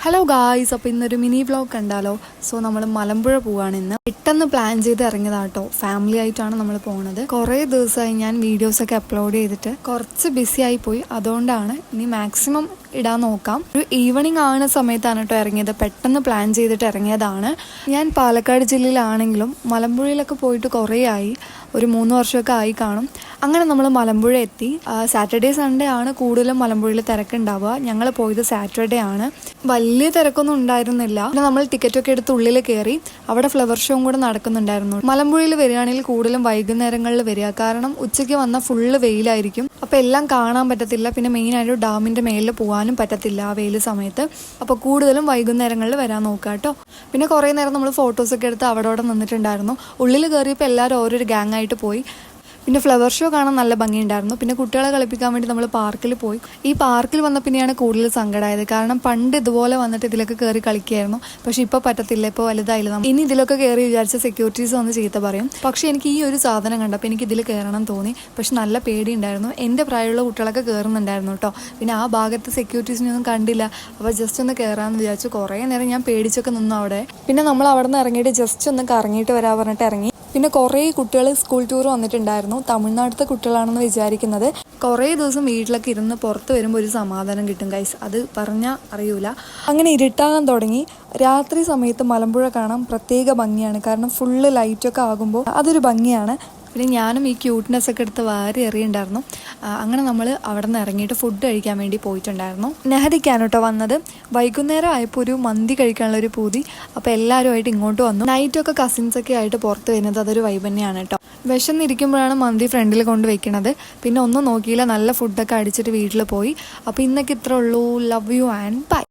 Hello guys, അപ്പോൾ ഇന്നൊരു mini vlog കണ്ടാലോ. സോ നമ്മൾ മലമ്പുഴ പോവാണ്. ഇന്ന് പെട്ടെന്ന് പ്ലാൻ ചെയ്ത് ഇറങ്ങിയതാട്ടോ. ഫാമിലി ആയിട്ടാണ് നമ്മൾ പോകുന്നത്. കുറേ ദിവസമായി ഞാൻ വീഡിയോസൊക്കെ അപ്ലോഡ് ചെയ്തിട്ട് കുറച്ച് ബിസി ആയി പോയി. അതുകൊണ്ടാണ് ഇനി മാക്സിമം ഇടാൻ നോക്കാം. ഒരു ഈവനിങ് ആകുന്ന സമയത്താണ് കേട്ടോ ഇറങ്ങിയത്. പെട്ടെന്ന് പ്ലാൻ ചെയ്തിട്ട് ഇറങ്ങിയതാണ്. ഞാൻ പാലക്കാട് ജില്ലയിലാണെങ്കിലും മലമ്പുഴയിലൊക്കെ പോയിട്ട് കുറേ ആയി, ഒരു 3 വർഷമൊക്കെ ആയി കാണും. അങ്ങനെ നമ്മൾ മലമ്പുഴ എത്തി. സാറ്റർഡേ സൺഡേ ആണ് കൂടുതലും മലമ്പുഴയിൽ തിരക്കുണ്ടാവുക. ഞങ്ങൾ പോയത് സാറ്റർഡേ ആണ്. വലിയ തിരക്കൊന്നും ഉണ്ടായിരുന്നില്ല. പിന്നെ നമ്മൾ ടിക്കറ്റൊക്കെ എടുത്ത് ഉള്ളിൽ കയറി. അവിടെ ഫ്ലവർ ഷോയും കൂടെ നടക്കുന്നുണ്ടായിരുന്നു. മലമ്പുഴയിൽ വരികയാണെങ്കിൽ കൂടുതലും വൈകുന്നേരങ്ങളിൽ വരിക, കാരണം ഉച്ചയ്ക്ക് വന്ന ഫുള്ള് വെയിലായിരിക്കും. അപ്പോൾ എല്ലാം കാണാൻ പറ്റത്തില്ല. പിന്നെ മെയിനായിട്ട് ഡാമിൻ്റെ മേലിൽ പോകാനും പറ്റത്തില്ല ആ വെയിൽ സമയത്ത്. അപ്പോൾ കൂടുതലും വൈകുന്നേരങ്ങളിൽ വരാൻ നോക്കുക കേട്ടോ. പിന്നെ കുറേ നേരം നമ്മൾ ഫോട്ടോസൊക്കെ എടുത്ത് അവിടെ നിന്നിട്ടുണ്ടായിരുന്നു. ഉള്ളിൽ കയറിയപ്പോൾ എല്ലാവരും ഓരോരു ഗ്യാങ് ആയിട്ട് പോയി. പിന്നെ ഫ്ലവർ ഷോ കാണാൻ നല്ല ഭംഗിയുണ്ടായിരുന്നു. പിന്നെ കുട്ടികളെ കളിപ്പിക്കാൻ വേണ്ടി നമ്മൾ പാർക്കിൽ പോയി. ഈ പാർക്കിൽ വന്ന പിന്നെയാണ് കൂടുതൽ സങ്കടമായത്. കാരണം പണ്ട് ഇതുപോലെ വന്നിട്ട് ഇതിലൊക്കെ കയറി കളിക്കുകയായിരുന്നു. പക്ഷെ ഇപ്പോൾ പറ്റത്തില്ല, ഇപ്പോൾ വലുതായില്ല. ഇനി ഇതിലൊക്കെ കയറി വിചാരിച്ച സെക്യൂരിറ്റീസ് വന്ന് ചീത്ത പറയും. പക്ഷെ എനിക്ക് ഈ ഒരു സാധനം കണ്ടപ്പോൾ എനിക്ക് ഇതിൽ കയറണം തോന്നി. പക്ഷെ നല്ല പേടിയുണ്ടായിരുന്നു. എൻ്റെ പ്രായമുള്ള കുട്ടികളൊക്കെ കയറുന്നുണ്ടായിരുന്നു കേട്ടോ. പിന്നെ ആ ഭാഗത്ത് സെക്യൂരിറ്റീസിനൊന്നും കണ്ടില്ല. അപ്പോൾ ജസ്റ്റ് ഒന്ന് കയറാമെന്ന് വിചാരിച്ചു. കുറേ നേരം ഞാൻ പേടിച്ചൊക്കെ നിന്നു അവിടെ. പിന്നെ നമ്മൾ അവിടെ നിന്ന് ഇറങ്ങിയിട്ട് ജസ്റ്റ് ഒന്ന് കറങ്ങിയിട്ട് വരാൻ പറഞ്ഞിട്ട് ഇറങ്ങി. പിന്നെ കുറേ കുട്ടികൾ സ്കൂൾ ടൂർ വന്നിട്ടുണ്ടായിരുന്നു. തമിഴ്നാട്ടിലത്തെ കുട്ടികളാണെന്ന് വിചാരിക്കുന്നത്. കുറേ ദിവസം വീട്ടിലൊക്കെ ഇരുന്ന് പുറത്ത് വരുമ്പോൾ ഒരു സമാധാനം കിട്ടും ഗൈസ്. അത് പറഞ്ഞാൽ അറിയൂല. അങ്ങനെ ഇരുട്ടാകാൻ തുടങ്ങി. രാത്രി സമയത്ത് മലമ്പുഴ കാണാൻ പ്രത്യേക ഭംഗിയാണ്. കാരണം ഫുള്ള് ലൈറ്റൊക്കെ ആകുമ്പോൾ അതൊരു ഭംഗിയാണ്. പിന്നെ ഞാനും ഈ ക്യൂട്ട്നെസ്സൊക്കെ എടുത്ത് വാരി എറിയുണ്ടായിരുന്നു. അങ്ങനെ നമ്മൾ അവിടെ നിന്ന് ഇറങ്ങിയിട്ട് ഫുഡ് കഴിക്കാൻ വേണ്ടി പോയിട്ടുണ്ടായിരുന്നു. നെഹദിക്കാണ് കേട്ടോ വന്നത്. വൈകുന്നേരം ആയപ്പോൾ ഒരു മന്തി കഴിക്കാനുള്ളൊരു പൂതി. അപ്പോൾ എല്ലാവരുമായിട്ട് ഇങ്ങോട്ട് വന്നു. നൈറ്റൊക്കെ കസിൻസൊക്കെ ആയിട്ട് പുറത്ത് വരുന്നത് അതൊരു വൈബ് തന്നെയാണ് കേട്ടോ. വിശന്നിരിക്കുമ്പോഴാണ് മന്തി ഫ്രണ്ടിൽ കൊണ്ട് വെക്കുന്നത്. പിന്നെ ഒന്നും നോക്കിയില്ല, നല്ല ഫുഡൊക്കെ അടിച്ചിട്ട് വീട്ടിൽ പോയി. അപ്പോൾ ഇന്നൊക്കെ ഇത്രേ ഉള്ളൂ. Love you and by.